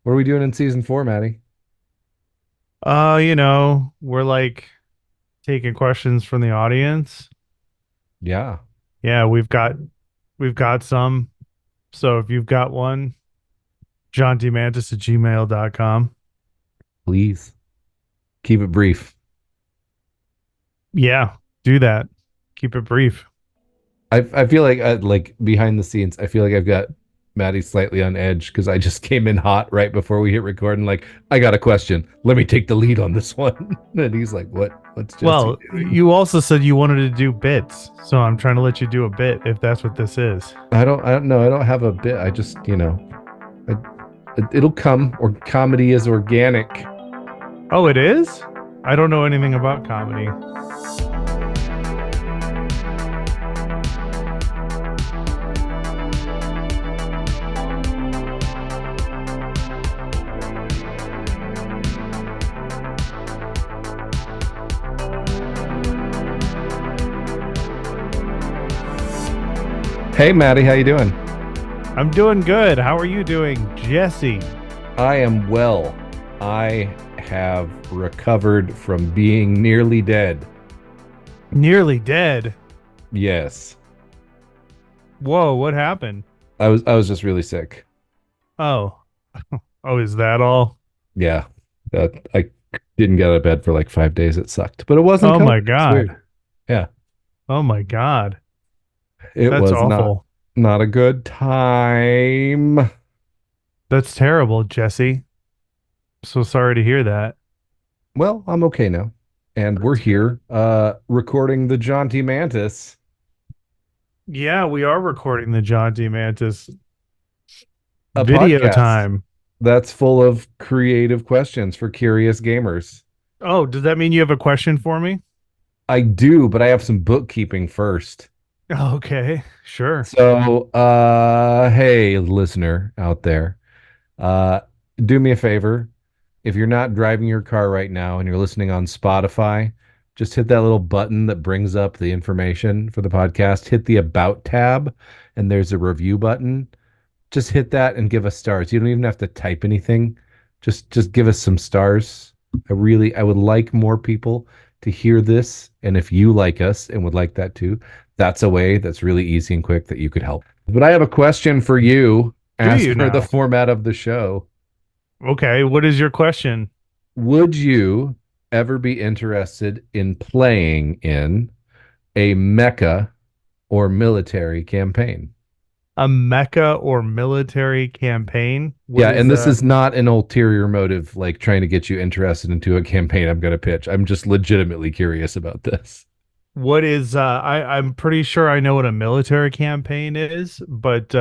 What are we doing in season 4, Matty? We're like taking questions from the audience. Yeah, Yeah, we've got some. So if you've got one, johndmantis@gmail.com. please keep it brief. Yeah, do that. Keep it brief. I feel like behind the scenes, I feel like I've got Matty slightly on edge because I just came in hot right before we hit record and like I got a question. Let me take the lead on this one. And he's like, "What? What's Jesse Well, doing?" you also said you wanted to do bits, so I'm trying to let you do a bit if that's what this is. I don't know. I don't have a bit. I just, it, it'll come. Or comedy is organic. Oh, it is? I don't know anything about comedy. Hey, Matty, how you doing? I'm doing good. How are you doing, Jesse? I am well. I have recovered from being nearly dead. Nearly dead. Yes. Whoa, what happened? I was just really sick. Oh, oh, is that all? Yeah. That I didn't get out of bed for like 5 days. It sucked. But it wasn't Oh COVID. my It's weird. God. Yeah. Oh my God. It That's was not awful. not a good time. That's terrible, Jesse. So sorry to hear that. Well, I'm okay now. And we're That's good. here recording the Jaunty Mantis, Yeah, we are recording the John D. Mantis a video podcast time. that's full of creative questions for curious gamers. Oh, does that mean you have a question for me? I do, but I have some bookkeeping first. Okay, sure. So, hey, listener out there, uh, do me a favor. If you're not driving your car right now and you're listening on Spotify, just hit that little button that brings up the information for the podcast. Hit the About tab, and there's a review button. Just hit that and give us stars. You don't even have to type anything. Just give us some stars. I would like more people to hear this. And if you like us and would like that too, that's a way that's really easy and quick that you could help. But I have a question for you Do as you per the now? format of the show. Okay, what is your question? Would you ever be interested in playing in a mecha or military campaign? A mecha or military campaign? Yeah, and this is not an ulterior motive like trying to get you interested into a campaign I'm going to pitch. I'm just legitimately curious about this. I'm pretty sure I know what a military campaign is, but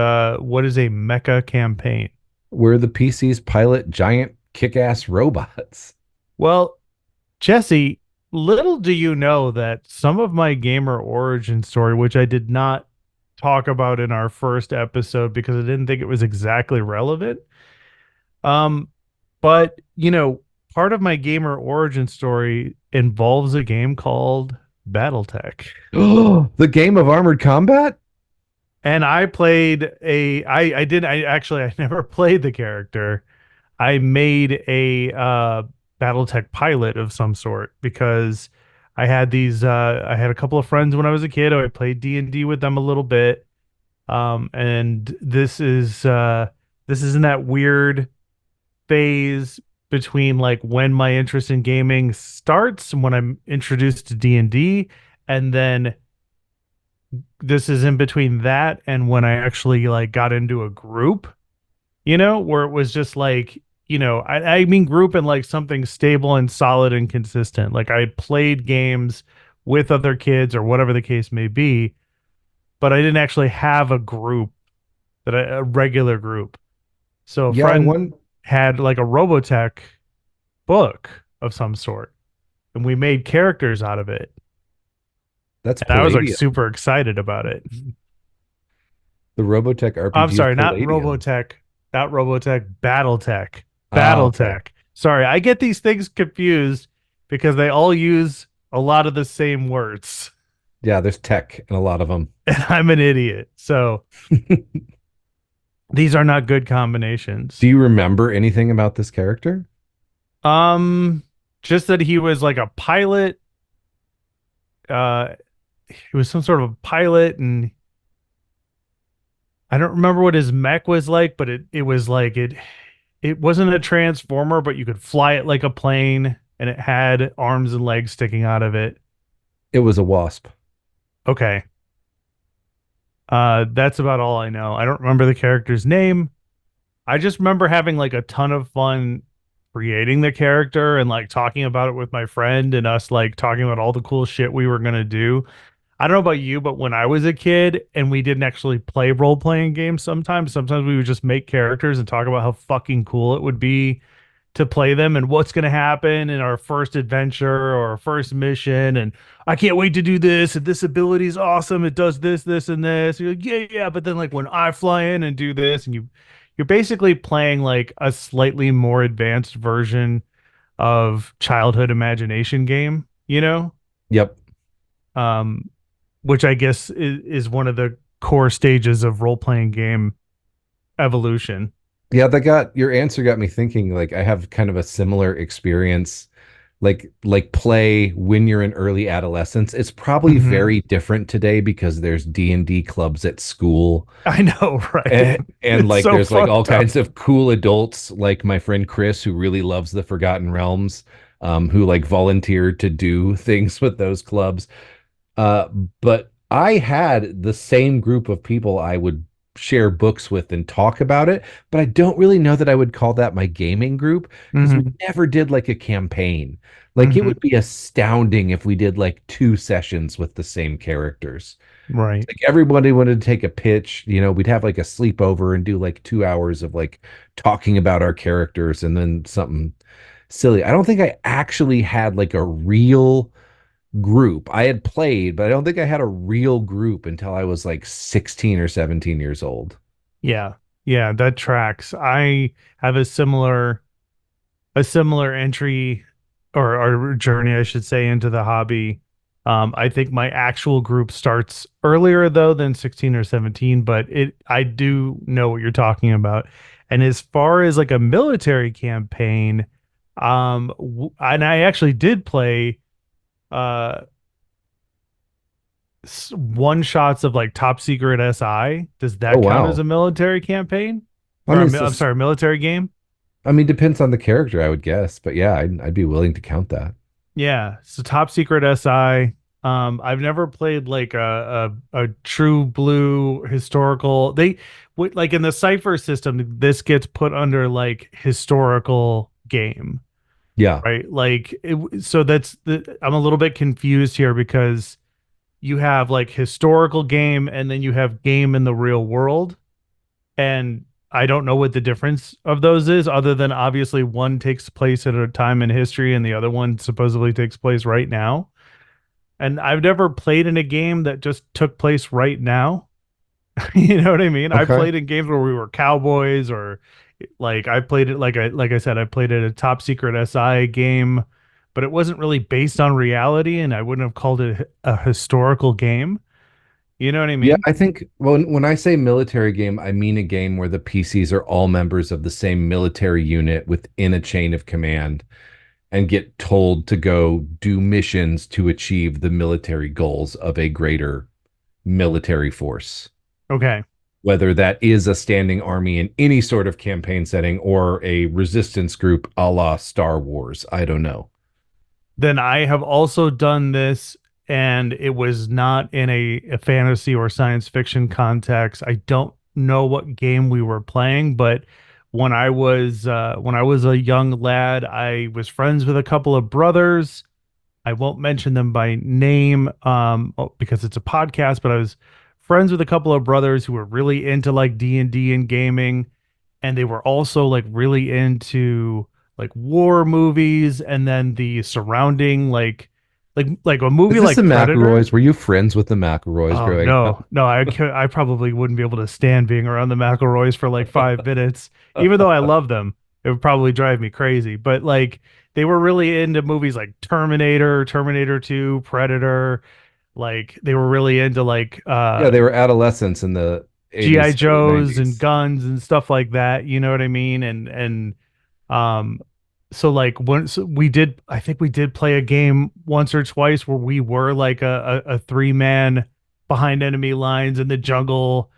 what is a mecha campaign? Where the PCs pilot giant kick-ass robots. Well, Jesse, little do you know that some of my gamer origin story, which I did not talk about in our first episode because I didn't think it was exactly relevant. Um, but part of my gamer origin story involves a game called BattleTech. The game of armored combat? And I played a I did I actually I never played the character. I made a BattleTech pilot of some sort because I had a couple of friends when I was a kid. I played D&D with them a little bit. And this is in that weird phase between like when my interest in gaming starts and when I'm introduced to D&D, and then this is in between that and when I actually like got into a group, where it was just like, I mean group and like something stable and solid and consistent. Like I played games with other kids or whatever the case may be, but I didn't actually have a group a regular group. So a Yeah, I friend won. had like a Robotech book of some sort, and we made characters out of it. That's And I was like Palladium. super excited about it. The Robotech I'm RPG is sorry, Palladium. Not Robotech, BattleTech, Ah, okay. BattleTech. Sorry, I get these things confused because they all use a lot of the same words, Yeah, there's tech in a lot of them. and I'm an idiot. So These are not good Do combinations. you remember anything about this character? Um, just that he was like a pilot. Uh, he was some sort of a pilot, and I don't remember what his mech was like, but it was like it wasn't a transformer, but you could fly it like a plane, and it had arms and legs sticking out of it. It was a wasp. Okay. That's about all I know. I don't remember the character's name. I just remember having like a ton of fun creating the character and like talking about it with my friend and us like talking about all the cool shit we were gonna do. I don't know about you, but when I was a kid and we didn't actually play role playing games sometimes we would just make characters and talk about how fucking cool it would be to play them and what's going to happen in our first adventure or our first mission. And I can't wait to do this. And this ability is awesome. It does this, this, and this. You're like, yeah, yeah. But then like when I fly in and do this, and you're basically playing like a slightly more advanced version of childhood imagination game, you know? Yep. Um, which I guess is one of the core stages of role playing game evolution. Yeah, that got your answer got me thinking like I have kind of a similar experience like play when you're in early adolescence. It's probably Hmm. very different today because there's D&D clubs at school. I know, right? And It's like so there's like all fucked up. kinds of cool adults like my friend Chris who really loves the Forgotten Realms, who like volunteered to do things with those clubs. Uh, but I had the same group of people I would share books with and talk about it, but I don't really know that I would call that my gaming group because we Hmm. never did like a campaign. Like it Hmm. would be astounding if we did like two sessions with the same characters. Right. Like everybody wanted to take a pitch, we'd have like a sleepover and do like 2 hours of like talking about our characters and then something silly. I don't think I actually had like a real group. I had played, but I don't think I had a real group until I was like 16 or 17 years old. Yeah. Yeah, that tracks. I have a similar entry or journey, I should say, into the hobby. I think my actual group starts earlier though than 16 or 17, but it I do know what you're talking about. And as far as like a military campaign, and I actually did play uh one shots of like Top Secret SI. Does Oh that count as wow. a military campaign? I Or mean, I'm sorry, military game? depends on the character, I would guess, but yeah, I'd be willing to count that. Yeah. So Top Secret SI. I've never played like a true blue historical. Like in the Cypher system, this gets put under like historical game, Yeah. right? So I'm a little bit confused here because you have like historical game and then you have game in the real world. And I don't know what the difference of those is, other than obviously one takes place at a time in history and the other one supposedly takes place right now. And I've never played in a game that just took place right now. You know what I mean? I Okay. played in games where we were cowboys or like I played it like I said, I played it a top secret SI game, but it wasn't really based on reality and I wouldn't have called it a historical game. You know what I Yeah, mean? I think when I say military game, I mean a game where the PCs are all members of the same military unit within a chain of command and get told to go do missions to achieve the military goals of a greater military force. Okay. Whether that is a standing army in any sort of campaign setting or a resistance group a la Star Wars. I don't know. Then I have also done this, and it was not in a fantasy or science fiction context. I don't know what game we were playing, but when I was a young lad, I was friends with a couple of brothers. I won't mention them by name because it's a podcast, but I was friends with a couple of brothers who were really into like D&D and gaming, and they were also like really into like war movies and then the surrounding like a Is movie this the like Predator. McElroys? Were you friends with the McElroys Oh growing up? no, no, I probably wouldn't be able to stand being around the McElroys for like 5 minutes, even though I love them. It would probably drive me crazy. But like they were really into movies like Terminator, Terminator 2, Predator. Like they were really into like Yeah, they were adolescents in the 80s, GI early Joes and 90s. guns and stuff like that. You know what I mean? Um, so like once we did, I think we did play a game once or twice where we were like a three man behind enemy lines in the jungle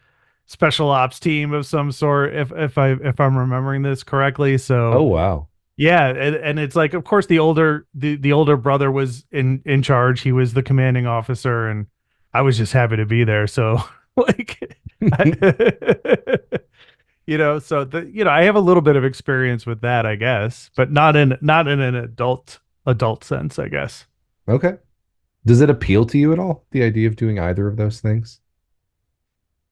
special ops team of some sort. If I'm remembering this correctly, Oh so wow. yeah, and it's like, of course, the older brother was in charge. He was the commanding officer, and I was just happy to be there. So, like, I, so I have a little bit of experience with that, I guess, but not in an adult sense, I guess. Okay. Does it appeal to you at all, the idea of doing either of those things?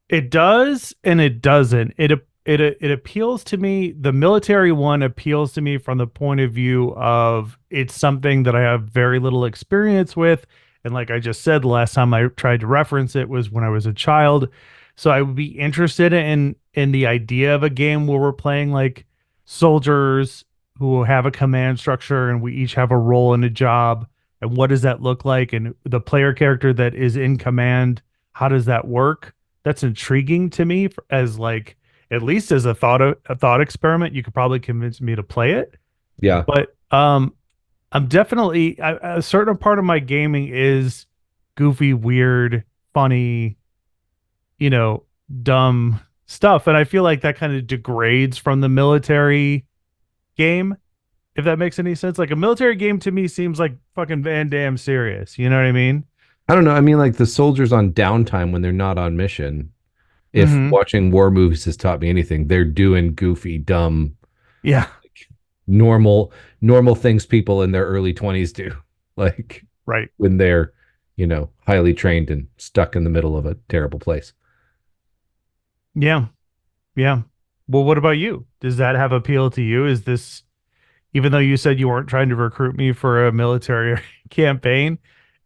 It does and it doesn't. It appeals to me. The military one appeals to me from the point of view of it's something that I have very little experience with. And like I just said, the last time I tried to reference it was when I was a child. So I would be interested in the idea of a game where we're playing like soldiers who have a command structure and we each have a role and a job. And what does that look like? And the player character that is in command, how does that work? That's intriguing to me as like at least as a thought experiment. You could probably convince me to play it, Yeah. but I'm definitely a certain part of my gaming is goofy, weird, funny, you know, dumb stuff, and I feel like that kind of degrades from the military game. If that makes any sense, like a military game to me seems like fucking Van Damme serious. You know what I mean? I don't know. I mean, like the soldiers on downtime when they're not on mission, if Mm-hmm. watching war movies has taught me anything, they're doing goofy, dumb, Yeah. normal, normal things people in their early 20s do. Like Right. when they're, highly trained and stuck in the middle of a terrible place. Yeah. Yeah. Well, what about you? Does that have appeal to you? Is this, even though you said you weren't trying to recruit me for a military campaign,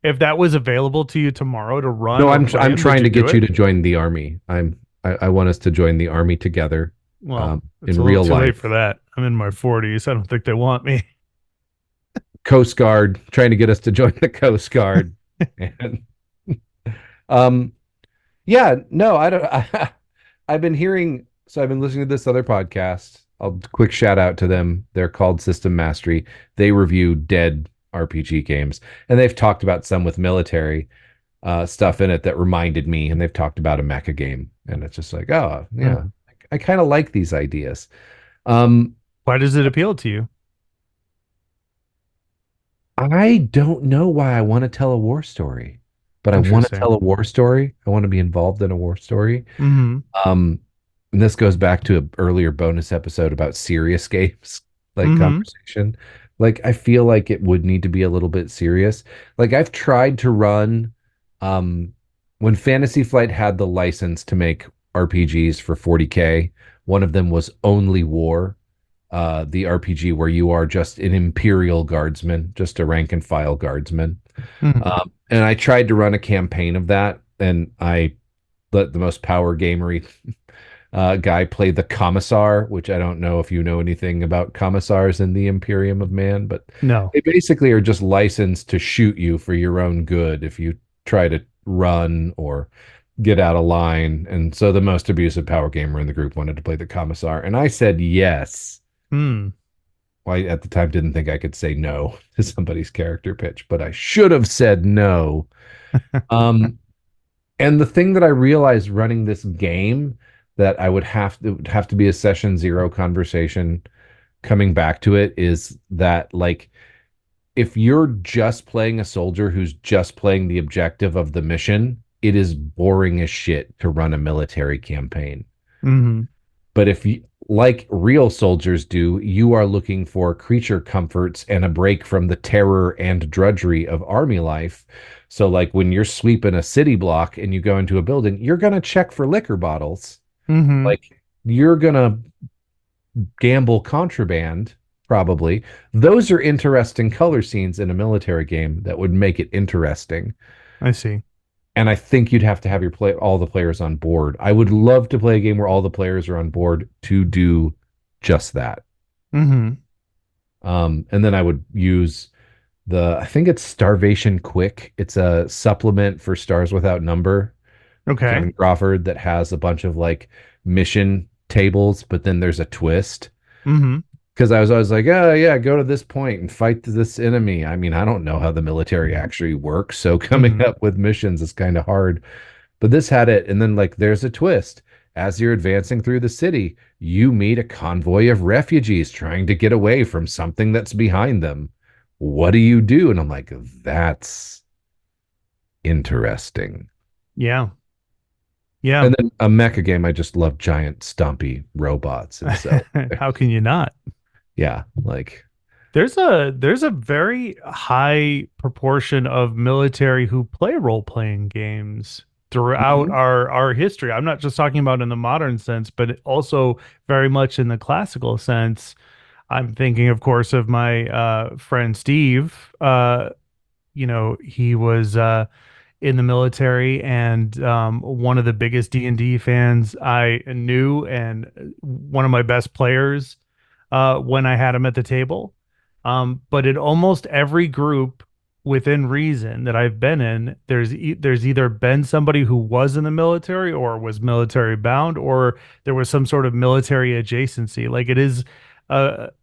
if that was available to you tomorrow to run No, or I'm play I'm in, would trying you to do get you it? to join the army. I want us to join the army together, Well, it's in a little real too late for life. that. I'm in my 40s. I don't think they want me. Coast Guard, trying to get us to join the Coast Guard. And um yeah, no, I don't I've been hearing, so I've been listening to this other podcast. I'll quick shout out to them. They're called System Mastery. They review dead RPG games, and they've talked about some with military stuff in it that reminded me, and they've talked about a mecha game, and it's just like, oh yeah, Hmm. I kind of like these ideas. Um, Why does it appeal to you? I don't know why I want to tell a war story, but I want to Interesting. tell a war story. I want to be involved in a war story. Hmm. Um, and this goes back to an earlier bonus episode about serious games, like Hmm. conversation. Like I feel like it would need to be a little bit serious. Like I've tried to run, um, when Fantasy Flight had the license to make RPGs for 40K, one of them was Only War, the RPG where you are just an Imperial guardsman, just a rank and file guardsman. Hmm. And I tried to run a campaign of that, and I let the most power gamery guy play the commissar, which I don't know if you know anything about commissars in the Imperium of Man, but No. they basically are just licensed to shoot you for your own good if you try to run or get out of line. And so the most abusive power gamer in the group wanted to play the commissar, and I said yes. Hmm. Well, I at the time didn't think I could say no to somebody's character pitch, but I should have said no. Um, and the thing that I realized running this game that I would have to be a session zero conversation coming back to it is that like if you're just playing a soldier who's just playing the objective of the mission, it is boring as shit to run a military campaign. Hmm. But if you, like real soldiers do, you are looking for creature comforts and a break from the terror and drudgery of army life. So, like when you're sweeping a city block and you go into a building, you're going to check for liquor bottles. Hmm. Like you're going to gamble contraband, probably. Those are interesting color scenes in a military game that would make it interesting. I see. And I think you'd have to have all the players on board. I would love to play a game where all the players are on board to do just that. Hmm. And then I would use I think it's Starvation Quick. It's a supplement for Stars Without Number, Okay. Kevin Crawford, that has a bunch of like mission tables, but then there's a twist. Mm-hmm. Because I was always like, oh yeah, go to this point and fight this enemy. I mean, I don't know how the military actually works, so coming Mm-hmm. up with missions is kind of hard. But this had it, and then like there's a twist. As you're advancing through the city, you meet a convoy of refugees trying to get away from something that's behind them. What do you do? And I'm like, that's interesting. Yeah. Yeah. And then a mecha game, I just love giant stumpy robots. And so, How can you not? yeah, like, There's a very high proportion of military who play role-playing games throughout mhm. our history. I'm not just talking about in the modern sense, but also very much in the classical sense. I'm thinking, of course, of my friend Steve. He was in the military and one of the biggest D&D fans I knew and one of my best players when I had him at the table. But in almost every group within reason that I've been in, there's either been somebody who was in the military or was military bound, or there was some sort of military adjacency. Like it is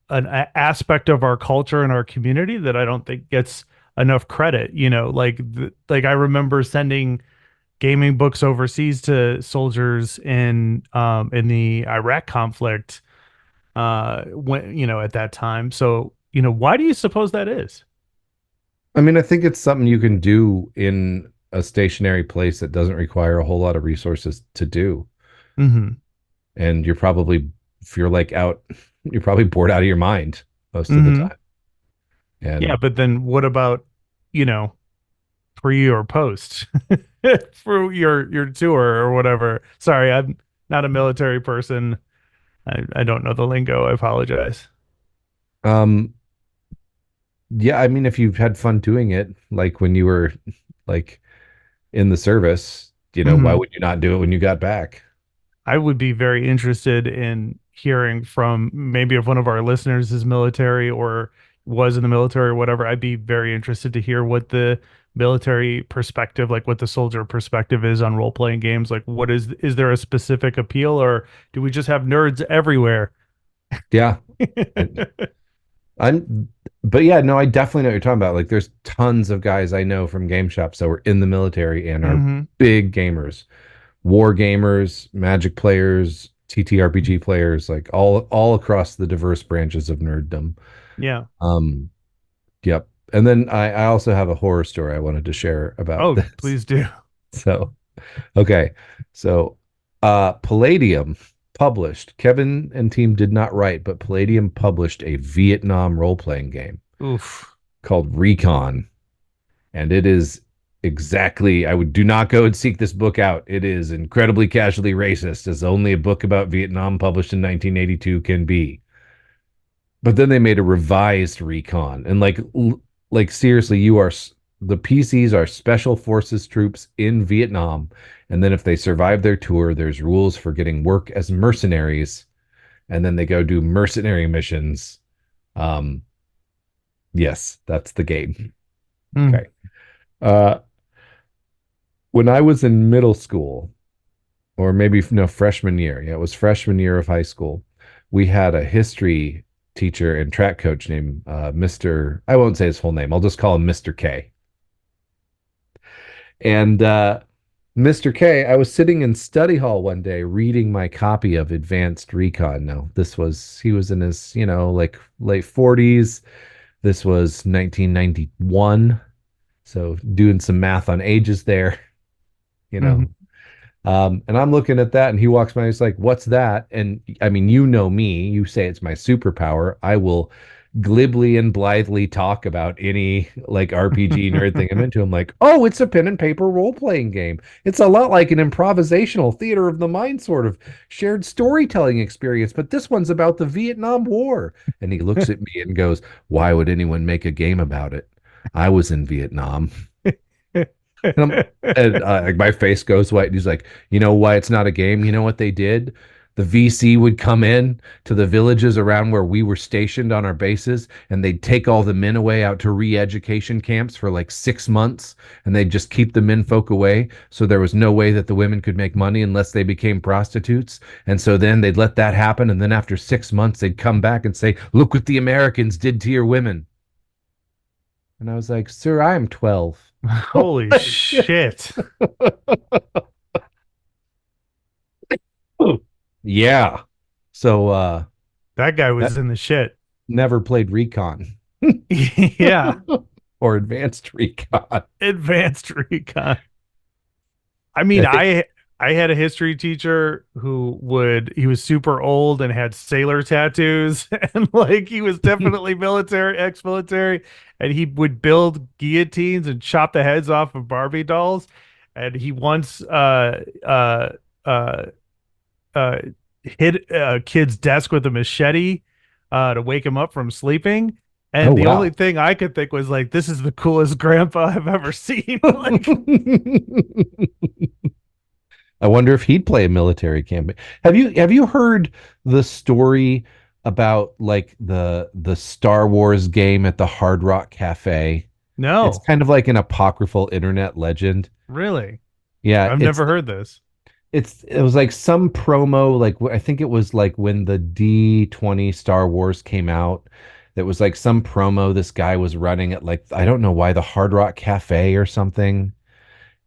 aspect of our culture and our community that I don't think gets enough credit. Like I remember sending gaming books overseas to soldiers in the Iraq conflict when at that time. So, why do you suppose that is? I mean, I think it's something you can do in a stationary place that doesn't require a whole lot of resources to do. Mm-hmm. And you're probably, if you're like out, you're probably bored out of your mind most of the Mm-hmm. time. Yeah, And but then what about, you know, pre or post for your tour or whatever? Sorry, I'm not a military person. I don't know the lingo. I apologize. um, yeah, I mean, if you've had fun doing it, like when you were like in the service, why Mm-hmm. would you not do it when you got back? I would be very interested in hearing from maybe if one of our listeners is military or was in the military or whatever. I'd be very interested to hear what the military perspective, like what the soldier perspective is on role playing games. Like, is there a specific appeal or do we just have nerds everywhere? Yeah. And I'm, but yeah, no, I definitely know what you're talking about. Like, there's tons of guys I know from game shops that were in the military and are Hmm. big gamers, war gamers, magic players, TTRPG players, like all across the diverse branches of nerddom. Yeah. Um, yep. And then I also have a horror story I wanted to share about Oh, this. please do. So, okay. So, Palladium published, Kevin and team did not write, but Palladium published a Vietnam role-playing game Oof. called Recon. And it is exactly, I would do not go and seek this book out. It is incredibly casually racist, as only a book about Vietnam published in 1982 can be. But then they made a revised Recon, and like seriously, the PCs are special forces troops in Vietnam, and then if they survive their tour, there's rules for getting work as mercenaries, and then they go do mercenary missions. Um, yes, that's the game. Mm. Okay. Uh, when I was in middle school, or maybe no freshman year, yeah, it was freshman year of high school. We had a history teacher and track coach named Mr. I won't say his full name. I'll just call him Mr. K. And Mr. K, I was sitting in study hall one day reading my copy of Advanced Recon. Now, he was in his, like late 40s. This was 1991. So doing some math on ages there, you know. Hmm. And I'm looking at that, and he walks by. He's like, "What's that?" And I mean, you know me. You say it's my superpower. I will glibly and blithely talk about any like RPG nerd thing I'm into. I'm like, "Oh, it's a pen and paper role playing game. It's a lot like an improvisational theater of the mind sort of shared storytelling experience, but this one's about the Vietnam War." And he looks at me and goes, "Why would anyone make a game about it? I was in Vietnam." And, like my face goes white. And he's like, "You know why it's not a game? You know what they did? The VC would come in to the villages around where we were stationed on our bases, and they'd take all the men away out to re-education camps for like 6 months, and they'd just keep the men folk away. So there was no way that the women could make money unless they became prostitutes. And so then they'd let that happen, and then after 6 months, they'd come back and say, "Look what the Americans did to your women." And I was like, "Sir, I am 12." Holy shit. Yeah. So That guy that was in the shit. never played recon Yeah. or advanced recon. Advanced recon. I mean, I think I had a history teacher who would he was super old and had sailor tattoos and like he was definitely military, ex-military, and he would build guillotines and chop the heads off of Barbie dolls. And he once uh uh hit a kid's desk with a machete to wake him up from sleeping. oh And the only wow. thing I could think was like, this is the coolest grandpa I've ever seen. Like, I wonder if he'd play a military campaign. Have you heard the story about like the Star Wars game at the Hard Rock Cafe? It's no, kind of like an apocryphal internet legend. really. Yeah, I've never heard this. it was like some promo, like I think it was like when the D20 Star Wars came out. That was like some promo this guy was running at, like, I don't know why, the Hard Rock Cafe or something,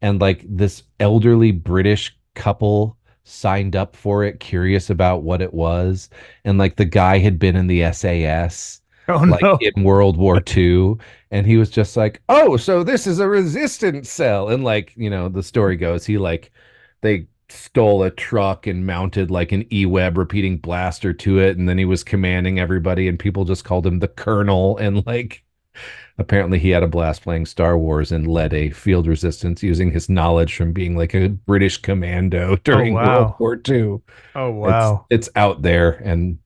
and like this elderly British couple signed up for it, curious about what it was. And like the guy had been in the SAS, Oh like no. in World War II. And he was just like, "Oh, so this is a resistance cell." And like, the story goes, they stole a truck and mounted like an E-Web repeating blaster to it. And then he was commanding everybody, and people just called him the Colonel. And like, apparently, he had a blast playing Star Wars and led a field resistance using his knowledge from being like a British commando Oh during World wow. War II. Oh It's wow. it's out there, and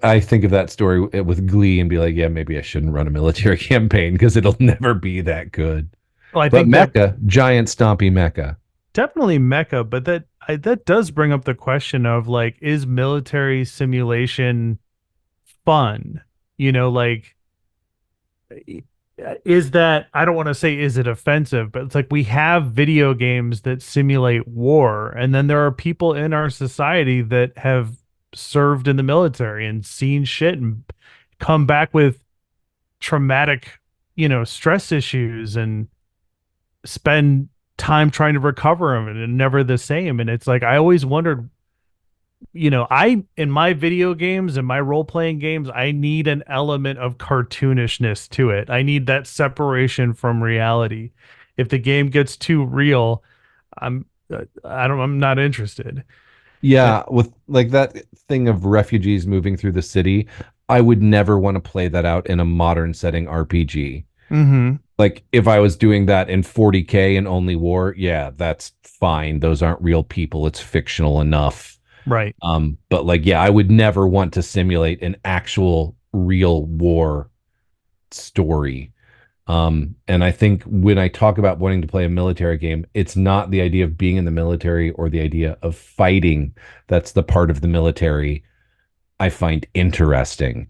I think of that story with glee and be like, yeah, maybe I shouldn't run a military campaign because it'll never be that good. Well, I But think that Mecha, giant stompy Mecha. definitely Mecha, but that does bring up the question of like, is military simulation fun? You know, like is that I don't want to say is it offensive, but it's like we have video games that simulate war, and then there are people in our society that have served in the military and seen shit and come back with traumatic, stress issues and spend time trying to recover them and never the same. And it's like I always wondered, I in my video games and my role playing games, I need an element of cartoonishness to it. I need that separation from reality. If the game gets too real, I'm not interested. And Yeah, with like that thing of refugees moving through the city, I would never want to play that out in a modern setting RPG. hmm Like if I was doing that in 40K and only war, yeah, that's fine. Those aren't real people. It's fictional enough. right. But like, yeah, I would never want to simulate an actual real war story. And I think when I talk about wanting to play a military game, it's not the idea of being in the military or the idea of fighting. That's the part of the military I find interesting.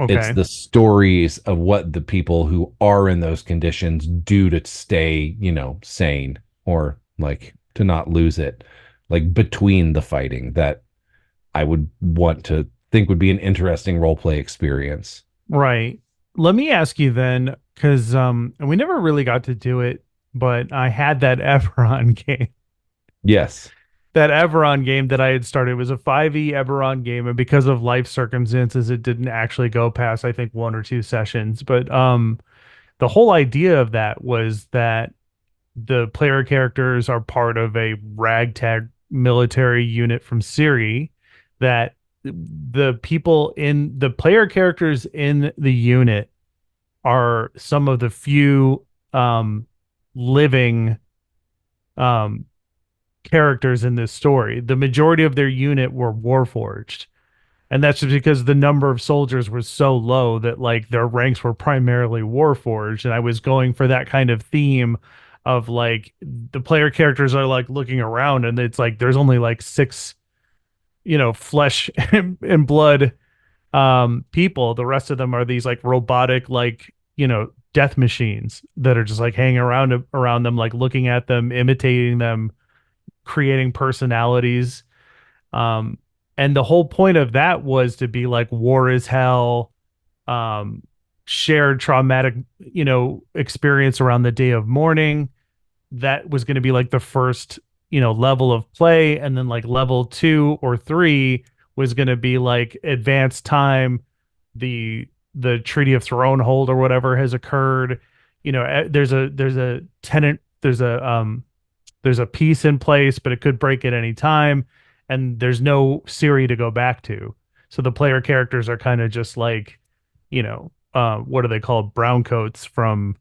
It's Okay. the stories of what the people who are in those conditions do to stay, sane, or like to not lose it, like between the fighting, that I would want to think would be an interesting role play experience. Right. Let me ask you then, because and we never really got to do it, but I had that Everon game. Yes. That Everon game that I had started was a 5e Everon game, and because of life circumstances, it didn't actually go past, I think, one or two sessions. But the whole idea of that was that the player characters are part of a ragtag military unit from Syria, that the player characters in the unit are some of the few living um, characters in this story. The majority of their unit were warforged. And that's just because the number of soldiers was so low that like their ranks were primarily warforged. And I was going for that kind of theme of like the player characters are like looking around and it's like there's only like six, flesh and blood people. The rest of them are these like robotic, like, death machines that are just like hanging around them, like looking at them, imitating them, creating personalities. Um, and the whole point of that was to be like war is hell, um, shared traumatic, experience around the day of mourning. That was going to be like the first, level of play. And then like level 2 or 3 was going to be like advanced time. The Treaty of Thronehold or whatever has occurred. There's a tenant, there's a piece in place, but it could break at any time, and there's no Siri to go back to. So the player characters are kind of just like, what are they called? Brown coats from,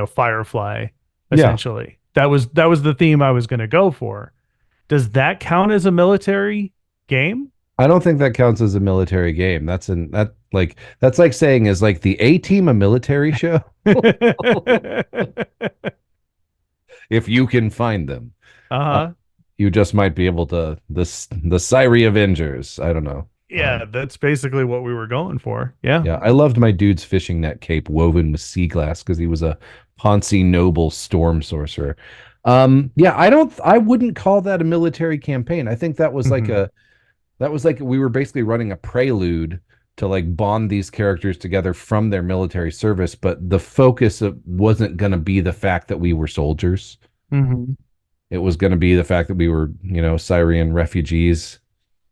Firefly, Yeah. essentially. That was the theme I was going to go for. Does that count as a military game? I don't think that counts as a military game. That's like saying, is like the A Team a military show? If you can find them. Uh, Uh-huh. you just might be able to the Syri Avengers. I don't know. Yeah, that's basically what we were going for. Yeah. Yeah, I loved my dude's fishing net cape woven with sea glass because he was a Ponzi noble storm sorcerer. Yeah, I wouldn't call that a military campaign. I think Hmm. that was like we were basically running a prelude to like bond these characters together from their military service, but the focus wasn't going to be the fact that we were soldiers. Hmm. It was going to be the fact that we were, Syrian refugees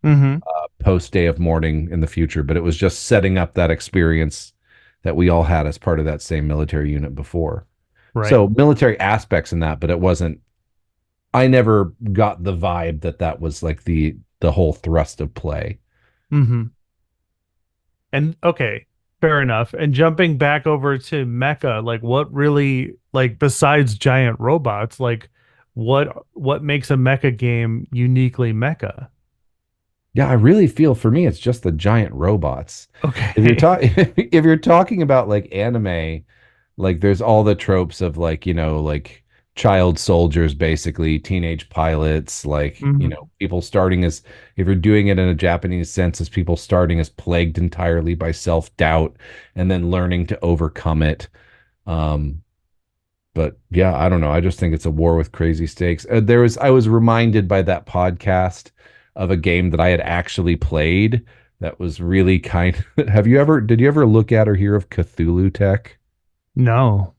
Hmm. post day of mourning in the future, but it was just setting up that experience that we all had as part of that same military unit before. Right. So military aspects in that, but it wasn't. I never got the vibe that that was like the whole thrust of play. Hmm. And okay, fair enough. And jumping back over to Mecha, like what really, like besides giant robots, like what makes a mecha game uniquely mecha? Yeah, I really feel for me it's just the giant robots. If you're Okay. talking if you're talking about like anime, like there's all the tropes of like, like child soldiers basically, teenage pilots, like, Hmm. people starting as if you're doing it in a Japanese sense as people starting as plagued entirely by self-doubt and then learning to overcome it. Um but yeah, I don't know. I just think it's a war with crazy stakes. I was reminded by that podcast of a game that I had actually played that was really kind. Did you ever look at or hear of Cthulhu Tech? No.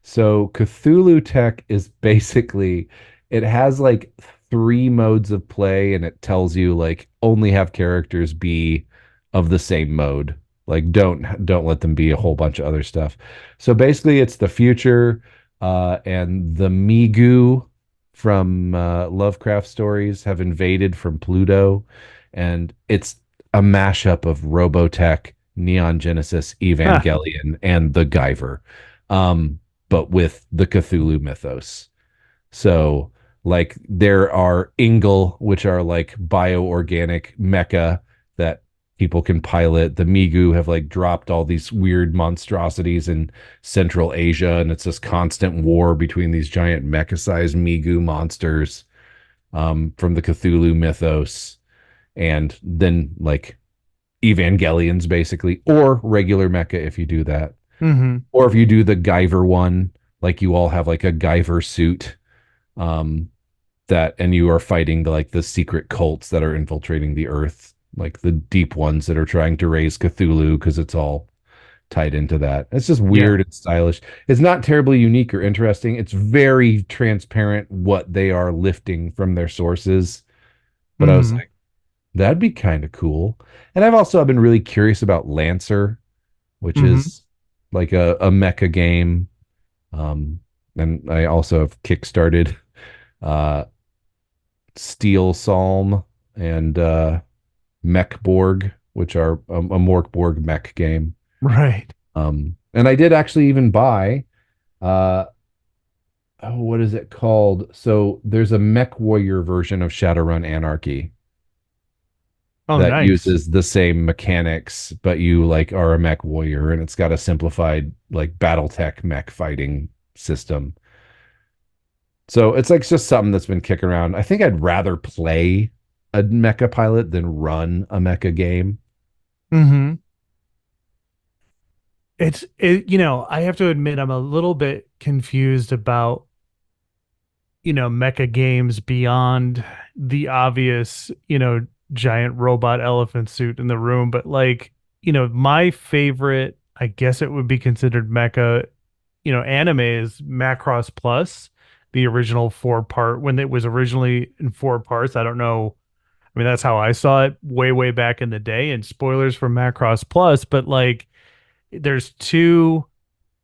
So Cthulhu Tech is basically it has like three modes of play and it tells you like only have characters be of the same mode. Like don't let them be a whole bunch of other stuff. So basically it's the future and the Migu from Lovecraft stories have invaded from Pluto and it's a mashup of Robotech, Neon Genesis, Huh. Evangelion, and the Guyver. But with the Cthulhu mythos. So, like, there are Ingle, which are like bioorganic mecha that people can pilot. The Migu have like dropped all these weird monstrosities in Central Asia, and it's this constant war between these giant mecha-sized Migu monsters from the Cthulhu mythos, and then like Evangelions, basically, or regular mecha if you do that. Hmm. Or if you do the Guyver one, like you all have like a Guyver suit, um, that and you are fighting the secret cults that are infiltrating the earth, like the deep ones that are trying to raise Cthulhu because it's all tied into that. It's just Yeah. weird and stylish. It's not terribly unique or interesting. It's very transparent what they are lifting from their sources. But I was Hmm. like, that'd be kind of cool. And I've been really curious about Lancer, which Hmm. is like a mecha game. Um, and I also have kickstarted uh, Steel Psalm and Mechborg, which are a Morkborg mech game. Right. And I did actually even buy uh, oh, what is it called? So there's a Mech Warrior version of Shadowrun Anarchy Oh, that nice. uses the same mechanics, but you like are a mech warrior, and it's got a simplified like BattleTech mech fighting system. So it's like just something that's been kicking around. I think I'd rather play. a mecha pilot than run a mecha game. Mm-hmm. I have to admit, I'm a little bit confused about, mecha games beyond the obvious, giant robot elephant suit in the room. But like, my favorite, I guess it would be considered mecha, anime is Macross Plus, the original 4 part when it was originally in 4 parts. I don't know. I mean, that's how I saw it way, way back in the day. And spoilers for Macross Plus, but like, there's two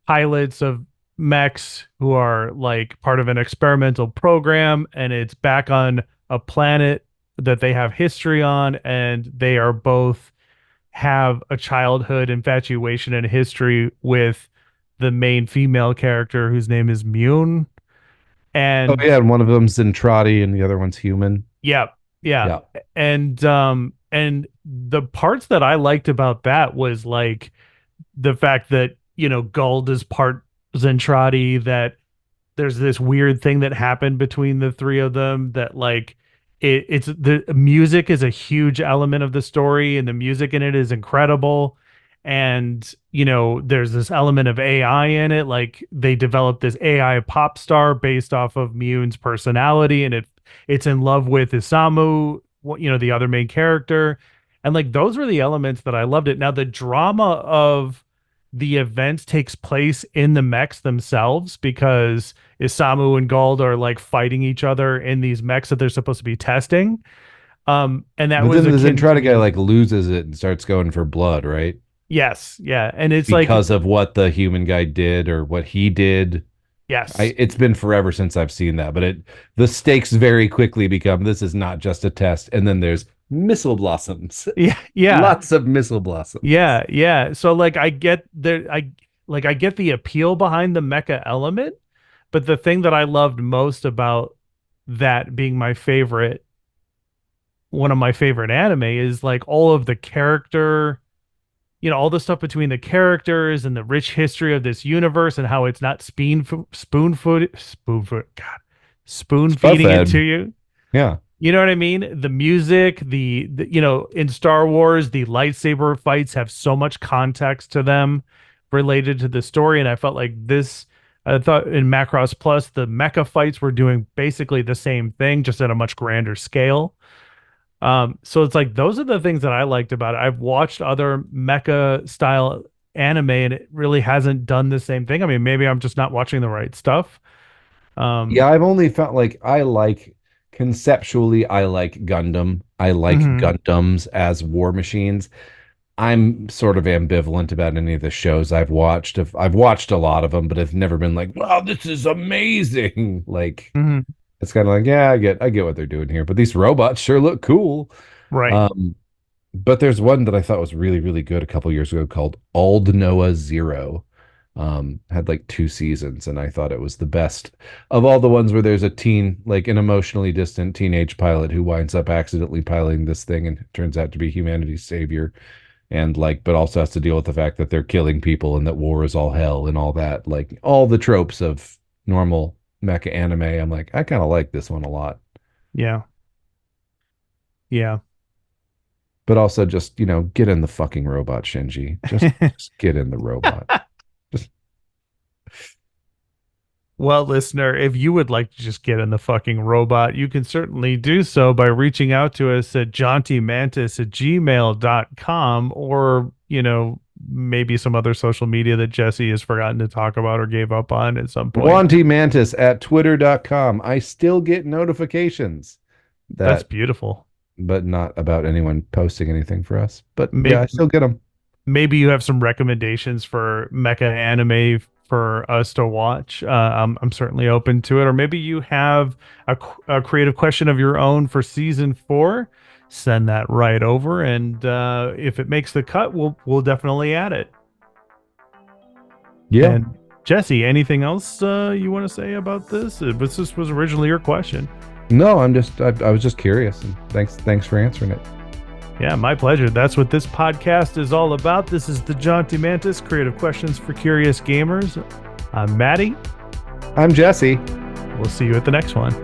pilots of mechs who are like part of an experimental program, and it's back on a planet that they have history on, and they are both have a childhood infatuation and history with the main female character whose name is Mune. Oh And yeah, and one of them's Zentradi and the other one's human. yeah, yeah. Yeah. And the parts that I liked about that was like the fact that, Guld is part Zentradi, that there's this weird thing that happened between the three of them that like it's the music is a huge element of the story, and the music in it is incredible. And there's this element of AI in it. Like they developed this AI pop star based off of Mune's personality, and it's in love with Isamu, the other main character. And like those were the elements that I loved it. Now the drama of the event takes place in the mechs themselves, because Isamu and Gald are like fighting each other in these mechs that they're supposed to be testing. And that But was then the akin Zentradi guy to, like loses it and starts going for blood, right? yes, yeah. And it's like, Because of what the human guy did or what he did. yes, It's been forever since I've seen that, but the stakes very quickly become this is not just a test, and then there's missile blossoms, yeah, yeah, lots of missile blossoms. yeah, yeah. So like I get the appeal behind the mecha element, but the thing that I loved most about that being my favorite, one of my favorite anime, is like all of the character, all the stuff between the characters and the rich history of this universe, and how it's not God, spoon feeding it to Spuffhead, you. yeah, You know what I mean? The music, in Star Wars, the lightsaber fights have so much context to them related to the story. And I felt like this, I thought in Macross Plus, the mecha fights were doing basically the same thing, just at a much grander scale. So it's like those are the things that I liked about it. I've watched other mecha style anime, and it really hasn't done the same thing. I mean, maybe I'm just not watching the right stuff. yeah. Um, I've only felt like I like conceptually, I like Gundam. I like mhm, Gundams as war machines. I'm sort of ambivalent about any of the shows I've watched. I've watched a lot of them, but I've never been like, wow, this is amazing. Like mhm, it's kind of like, yeah, I get what they're doing here, but these robots sure look cool. right. Um, but there's one that I thought was really, really good a couple years ago called Ald Noah Zero. Had like 2 seasons, and I thought it was the best of all the ones where there's a teen, like an emotionally distant teenage pilot who winds up accidentally piloting this thing and turns out to be humanity's savior. And like, but also has to deal with the fact that they're killing people and that war is all hell and all that, like all the tropes of normal mecha anime. I'm like, I kind of like this one a lot. Yeah. Yeah. But also just, get in the fucking robot, Shinji. Just get in the robot. Just Well, listener, if you would like to just get in the fucking robot, you can certainly do so by reaching out to us at jauntymantis@gmail.com, or, maybe some other social media that Jesse has forgotten to talk about or gave up on at some point. Wanty Mantis at twitter.com. I still get notifications That's that, beautiful. but not about anyone posting anything for us. But yeah, I Maybe still get them. maybe you have some recommendations for mecha anime for us to watch. I'm certainly open to it. Or maybe you have a creative question of your own for season 4. Send that right over, and if it makes the cut, we'll definitely add it. Yeah. And Jesse, anything else you want to say about this? This was originally your question. No, I was just curious, and thanks for answering it. Yeah, my pleasure. That's what this podcast is all about. This is the Jaunty Mantis Creative Questions for Curious Gamers. I'm Matty. I'm Jesse. We'll see you at the next one.